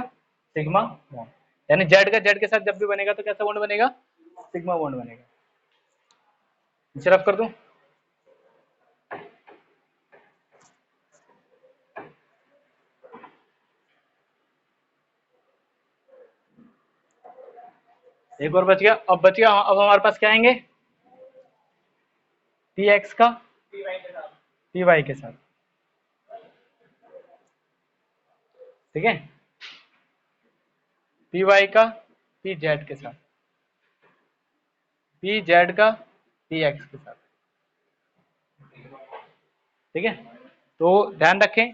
Sigma bond. यानी जेड का जेड के साथ जब भी बनेगा तो कैसा बॉन्ड बनेगा? सिग्मा बॉन्ड बनेगा। नीचे रफ कर दूं? एक और बच गया। अब बच गया, अब हमारे पास क्या आएंगे? पी एक्स का पी वाई के साथ, ठीक है। पी वाई का पी जेड के साथ, पी जेड का पी एक्स के साथ, ठीक है। तो ध्यान रखें,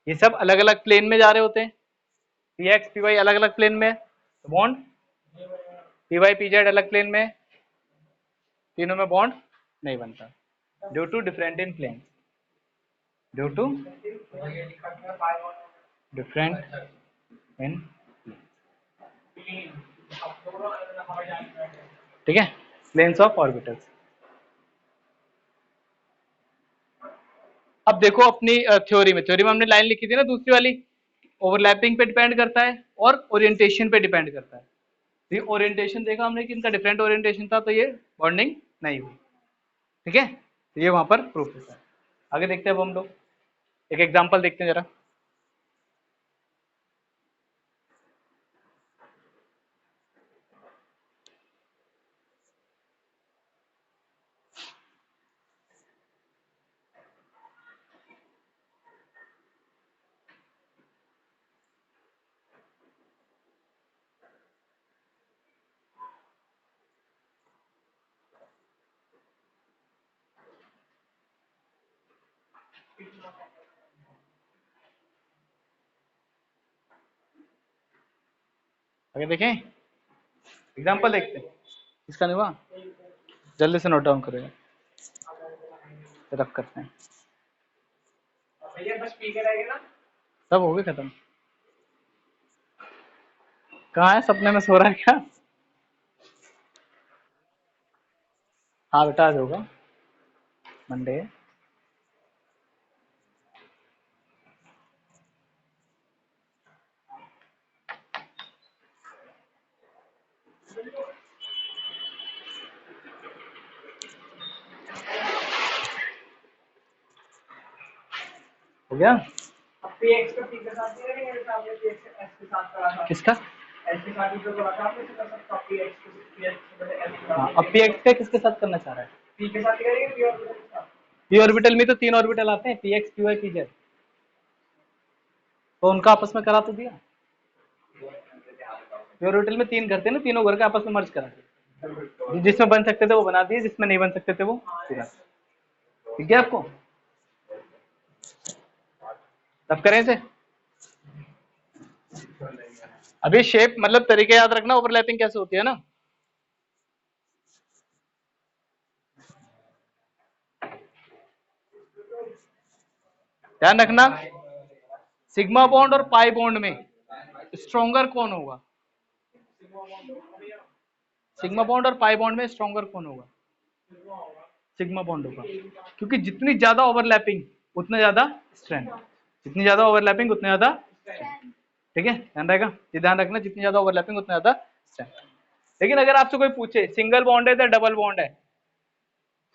ये सब अलग अलग प्लेन में जा रहे होते हैं। पी एक्स पी वाई अलग अलग प्लेन में है, तो bond P Y P Z अलग प्लेन में है, तीनों में बॉन्ड नहीं बनता, due to different in plane, due to different in, ठीक है, प्लेन्स ऑफ ऑर्बिटल्स। अब देखो अपनी थ्योरी में हमने लाइन लिखी थी ना दूसरी वाली, ओवरलैपिंग पे डिपेंड करता है और ओरिएंटेशन पे डिपेंड करता है। ये ओरिएंटेशन देखा हमने कि इनका डिफरेंट ओरिएंटेशन था, तो ये बॉन्डिंग नहीं हुई, ठीक है। तो ये वहां पर प्रूफ होता है। आगे देखते हैं अब हम लोग, एक एग्जांपल देखते हैं जरा। आगे देखें, एग्जांपल देखते हैं। इसका नहीं हुआ, जल्दी से नोट डाउन करेगा, रख करते हैं। सब हो गए खत्म। कहाँ है, सपने में सो रहा है क्या? हाँ बेटा आज होगा मंडे। हो गया? पीएक्स को पी के साथ नहीं करेंगे, जैसे आपने पीएक्स एस के साथ करा था। किसका? एस के साथ जो करा था आपने, कर सकता पीएक्स को पीएक्स को पहले एस के हाँ, साथ अब पी एक्स का किसके साथ करना चाह रहा है? पी के साथ करेंगे, पी और के साथ। पी ऑर्बिटल में तो 3 ऑर्बिटल आते हैं, P X, P Y, P Z, तो उनका आपस में करा तो दिया। पी ऑर्बिटल में 3 घर थे ना, तीनों घर के आपस में मर्ज करा दिए, जिसमें बन सकते थे वो बना दिए, जिसमें नहीं बन सकते थे वो पूरा। ठीक है आपको? तब करें इसे। अभी शेप मतलब तरीके याद रखना, ओवरलैपिंग कैसे होती है ना। ध्यान रखना, सिग्मा बॉन्ड और पाई बॉन्ड में स्ट्रॉन्गर कौन होगा? सिग्मा बॉन्ड और पाई बॉन्ड में स्ट्रॉन्गर कौन होगा? सिग्मा बॉन्ड होगा, क्योंकि जितनी ज्यादा ओवरलैपिंग उतना ज्यादा स्ट्रेंथ, जितनी ज्यादा ओवरलैपिंग उतना ज्यादा। ठीक है, ध्यान रहेगा, ये ध्यान रखना, जितनी ज्यादा ओवरलैपिंग उतना ज्यादा स्ट्रेंथ। लेकिन अगर आपसे कोई पूछे सिंगल बॉन्ड है या डबल बॉन्ड है,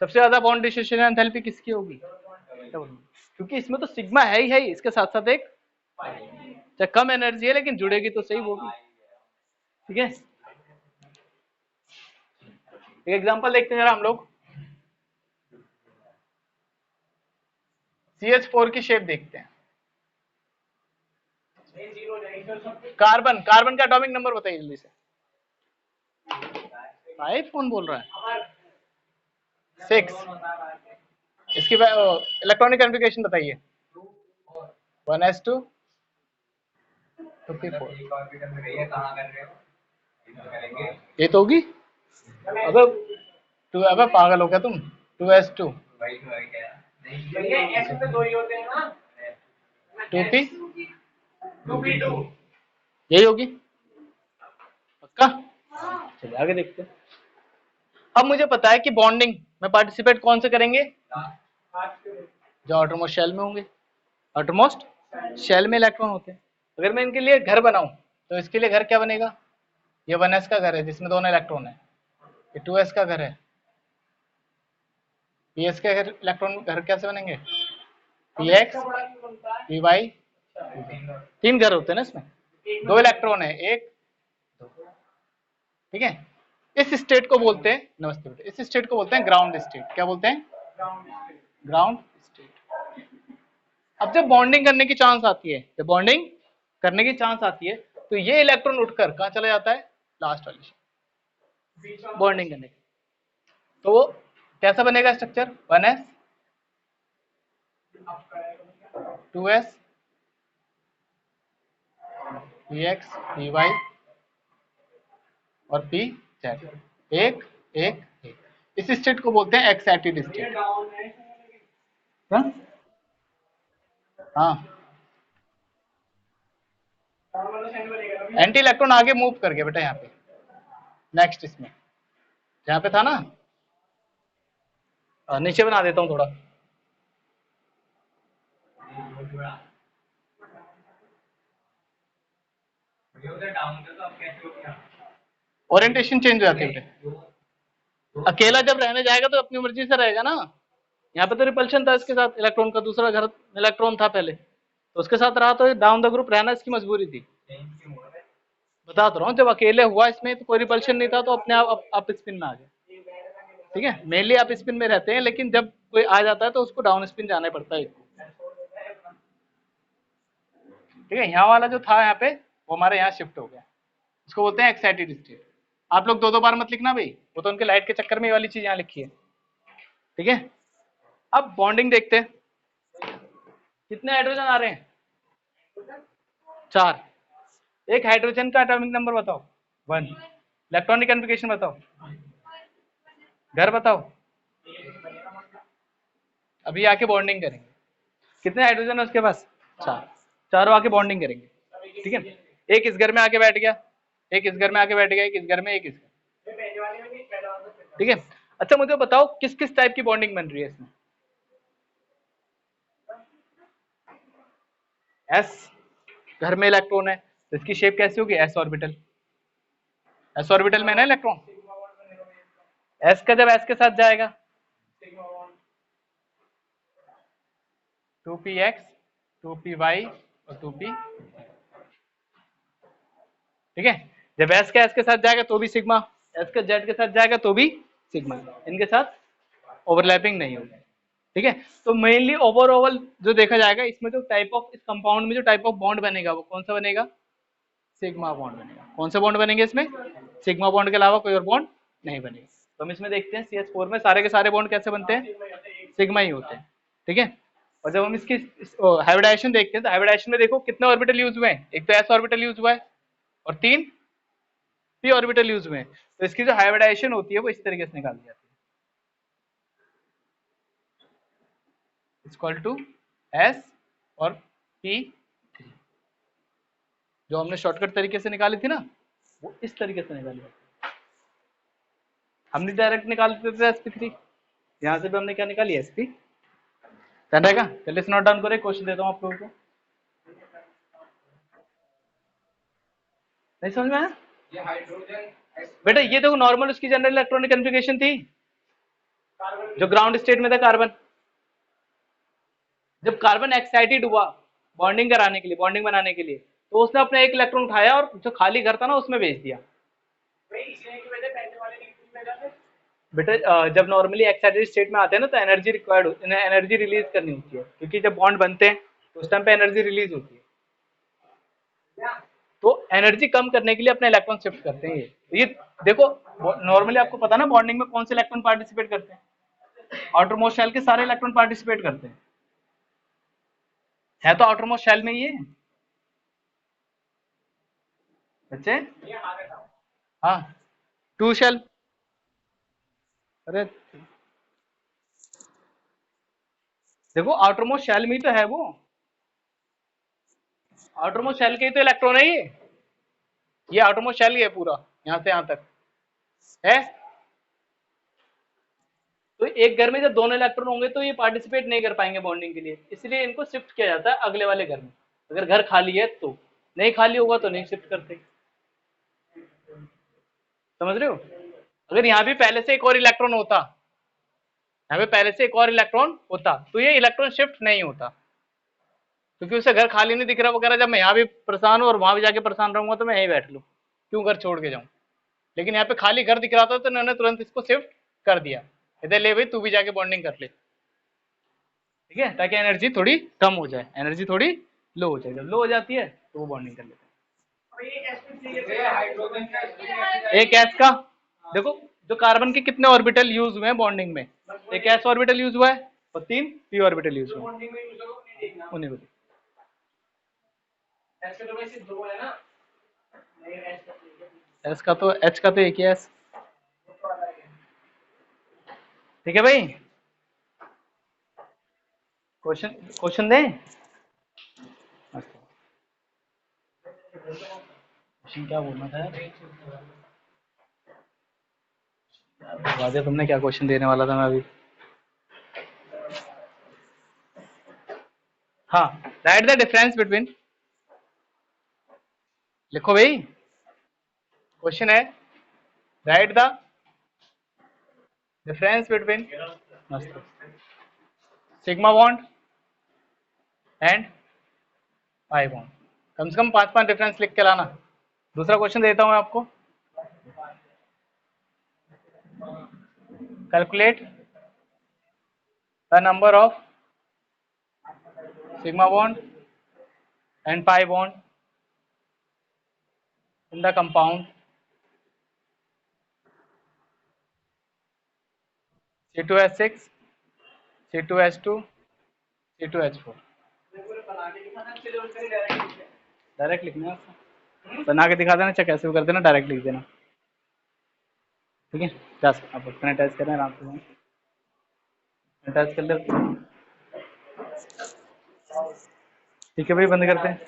सबसे ज्यादा बॉन्ड डिसोसिएशन एंथैल्पी किसकी होगी? डबल बॉन्ड, क्योंकि इसमें तो सिग्मा है ही है, इसके साथ साथ एक चाहे कम एनर्जी है लेकिन जुड़ेगी तो सही वो भी। ठीक है, एक एग्जांपल देखते हैं जरा हम लोग। CH4 की शेप देखते हैं। कार्बन, कार्बन का एटॉमिक नंबर बताइए जल्दी से। 5 कौन बोल रहा है? 6। इसकी इलेक्ट्रॉनिक कॉन्फ़िगरेशन बताइए। 1s2 2p4। ये तो होगी। अबे अबे पागल हो क्या तुम? 2s2 2p 2p2 यही होगी पक्का? चलिए आगे देखते हैं। अब मुझे पता है कि बॉन्डिंग में पार्टिसिपेट कौन से करेंगे? जो आउटरमोस्ट शेल में होंगे। आउटरमोस्ट शेल में इलेक्ट्रॉन होते हैं। अगर मैं इनके लिए घर बनाऊं तो इसके लिए घर क्या बनेगा? ये 1s का घर है जिसमें दोनों इलेक्ट्रॉन है, ये 2s का घर है, ps के घर इलेक्ट्रॉन घर कैसे बनेंगे? px py, 3 घर होते हैं ना इसमें, 2 इलेक्ट्रॉन है, एक ठीक है। इस स्टेट को बोलते हैं, नमस्ते बेटे, इस स्टेट को बोलते हैं ग्राउंड स्टेट। क्या बोलते हैं? Ground state. अब जब बॉन्डिंग करने की चांस आती है, जब बॉन्डिंग करने की चांस आती है तो ये इलेक्ट्रॉन उठकर कहां चला जाता है? लास्ट वाली बॉन्डिंग करने की। तो वो कैसा बनेगा structure? 1s 2s px py और pz, एक एक एक। इस स्टेट को बोलते हैं एक्साइटेड स्टेट। हाँ, एंटी इलेक्ट्रॉन आगे मूव कर गया बेटा यहाँ पे, नेक्स्ट इसमें जहाँ पे था ना, नीचे बना देता हूँ थोड़ा। ओरिएंटेशन चेंज हो जाती है बेटे। अकेला जब रहने जाएगा तो अपनी मर्जी से रहेगा ना। यहाँ पे तो रिपल्शन था इसके साथ, इलेक्ट्रॉन का दूसरा घर इलेक्ट्रॉन था पहले, तो उसके साथ रहा तो डाउन द ग्रुप रहना इसकी मजबूरी थी। बता तो रहा हूँ, जब अकेले हुआ इसमें तो कोई रिपल्शन नहीं था तो अपने आप अप स्पिन में आ गया। ठीक है, मेनली अप स्पिन में रहते हैं, लेकिन जब कोई आ जाता है तो उसको डाउन स्पिन जाना पड़ता है। ठीक है, यहाँ वाला जो था यहाँ पे वो हमारे यहाँ शिफ्ट हो गया, इसको बोलते हैं एक्साइटेड स्टेट। आप लोग 2-2 बार मत लिखना भाई, वो तो उनके लाइट के चक्कर में ये वाली चीज यहाँ लिखी है। ठीक है, अब बॉन्डिंग देखते हैं। कितने हाइड्रोजन आ रहे हैं? 4। एक हाइड्रोजन का एटॉमिक नंबर बताओ। 1। इलेक्ट्रॉनिक कॉन्फ़िगरेशन बताओ, घर बताओ। अभी आके बॉन्डिंग करेंगे। कितने हाइड्रोजन है उसके पास? 4। चारों आके बॉन्डिंग करेंगे। ठीक है, एक इस घर में आके बैठ गया, एक इस घर में आके बैठ गया, एक इस घर में, एक इस घर। ये पहले वाले में नहीं, पहला वाला तो ठीक है। अच्छा मुझे बताओ किस किस टाइप की बॉन्डिंग बन रही है इसमें। एस घर में इलेक्ट्रॉन है तो इसकी शेप कैसी होगी, एस ऑर्बिटल। एस ऑर्बिटल में ना इलेक्ट्रॉन, सिग्मा बॉन्ड बनेगा ये, एस का जब एस के साथ जाएगा सिग्मा बॉन्ड 2px 2py और 2p। ठीक है, जब एस का एस के साथ जाएगा तो भी सिग्मा, एस का जेड के साथ जाएगा तो भी सिग्मा, इनके साथ ओवरलैपिंग नहीं होगी। ठीक है, तो मेनली ओवरऑल जो देखा जाएगा इसमें जो टाइप ऑफ, इस कंपाउंड में जो टाइप ऑफ बॉन्ड बनेगा वो कौन सा बनेगा, सिग्मा बॉन्ड बनेगा। कौन सा बॉन्ड बनेंगे इसमें, सिग्मा बॉन्ड के अलावा कोई और बॉन्ड नहीं बनेगा। तो हम इसमें देखते हैं CH4 में सारे के सारे बॉन्ड कैसे बनते हैं, सिग्मा ही होते हैं। ठीक है, और जब हम इसकी हाइब्रिडाइजेशन देखते हैं तो हाइब्रिडाइजेशन में देखो कितने ऑर्बिटल यूज हुए हैं, एक तो एस ऑर्बिटल यूज हुआ है और 3 p ऑर्बिटल यूज हुए हैं। तो इसकी जो हाइब्रिडाइजेशन होती है वो इस तरीके से निकाली जाती है, इक्वल टू S और P। जो हमने शॉर्टकट तरीके से निकाली थी ना वो इस तरीके से निकाली जाती है। हमने डायरेक्ट निकाल देते थे sp3, यहाँ से भी हमने क्या निकाली sp। ध्यान रहेगा, चलिए इसे नोट डाउन करें, क्वेश्चन देता हूँ आप लोगों को। नहीं समझ में आया ये हाइड्रोजन बेटा, ये देखो नॉर्मल उसकी जनरल इलेक्ट्रॉनिक कन्फिगरेशन थी, जो ग्राउंड स्टेट में था कार्बन। जब कार्बन एक्साइटेड हुआ बॉन्डिंग कराने के लिए, बॉन्डिंग बनाने के लिए, तो उसने अपना एक इलेक्ट्रॉन उठाया और जो खाली घर था ना उसमें भेज दिया। भाई इसलिए कि वजह पहले वाले की वजह से बेटा जब नॉर्मली एक्साइटेड स्टेट में आते हैं ना तो एनर्जी रिक्वायर्ड, एनर्जी रिलीज करनी होती है, क्योंकि जब बॉन्ड बनते हैं तो उस टाइम पे एनर्जी रिलीज होती है। क्या तो एनर्जी कम करने के लिए अपने इलेक्ट्रॉन शिफ्ट करते हैं ये देखो नॉर्मली आपको पता ना बॉन्डिंग में कौन से इलेक्ट्रॉन पार्टिसिपेट करते हैं, आउटर मोस्ट शेल के सारे इलेक्ट्रॉन पार्टिसिपेट करते हैं, है तो आउटर मोस्ट शेल में ही है बच्चे। ये हारे था हाँ, टू शेल, अरे देखो आउटर मोस्ट शेल में ही तो है वो, आउटर मोस्ट शेल के ही तो इलेक्ट्रॉन है ये आउटर मोस्ट शेल ही है पूरा, यहाँ से यहाँ तक है। तो एक घर में जब दोनों इलेक्ट्रॉन होंगे तो ये पार्टिसिपेट नहीं कर पाएंगे बॉन्डिंग के लिए, इसलिए इनको शिफ्ट किया जाता है अगले वाले घर में। अगर घर खाली है तो, नहीं खाली होगा तो नहीं शिफ्ट करते। समझ रहे हो, अगर यहाँ भी पहले से एक और इलेक्ट्रॉन होता, यहाँ पे पहले से एक और इलेक्ट्रॉन होता तो ये इलेक्ट्रॉन शिफ्ट नहीं होता, क्योंकि उसे घर खाली नहीं दिख रहा वगैरह, जब मैं यहाँ भी परेशान हूँ और वहां भी जाके परेशान रहूंगा तो मैं यहीं बैठ लूँ, क्यों घर छोड़ के जाऊँ। लेकिन यहाँ पे खाली घर दिख रहा था तो इन्होंने तुरंत इसको शिफ्ट कर दिया, इधर ले भाई तू भी जाके बॉन्डिंग कर ले। ठीक है, ताकि एनर्जी थोड़ी कम हो जाए, एनर्जी थोड़ी लो हो जाए, जब लो हो जाती है तो वो बॉन्डिंग कर लेते और ये sp3 ये हाइड्रोजन का हैं। एक एस का देखो, जो कार्बन के कितने ऑर्बिटल यूज हुए हैं बॉन्डिंग में, एक एस ऑर्बिटल यूज हुआ है और 3 p ऑर्बिटल यूज हुए हैं, बॉन्डिंग में यूज होगा नहीं देखना उन्हीं को। एस तो वैसे दो है ना, नहीं एच का तो एक ही है एस। तो अलग है। ठीक है भाई, क्वेश्चन क्वेश्चन दें। क्वेश्चन क्या बोलना था यार, वादे तुमने क्या क्वेश्चन देने वाला था मैं अभी। हाँ, राइट द डिफरेंस बिटवीन, लिखो भाई, क्वेश्चन है write the difference between sigma bond and pi bond. कम से कम 5 डिफरेंस लिख के लाना। दूसरा क्वेश्चन देता हूं मैं आपको, calculate the number of sigma bond and pi bond in the compound C2H6 C2H2 C2H4। पूरे बना के दिखाना फिर उनसे डायरेक्ट डायरेक्ट लिखना है, बना के दिखा देना, चाहे कैसे भी कर देना, डायरेक्ट लिख देना। ठीक है, बस आप अपना अटैच करें आराम से, अटैच कर ले। ठीक है भाई, बंद करते हैं।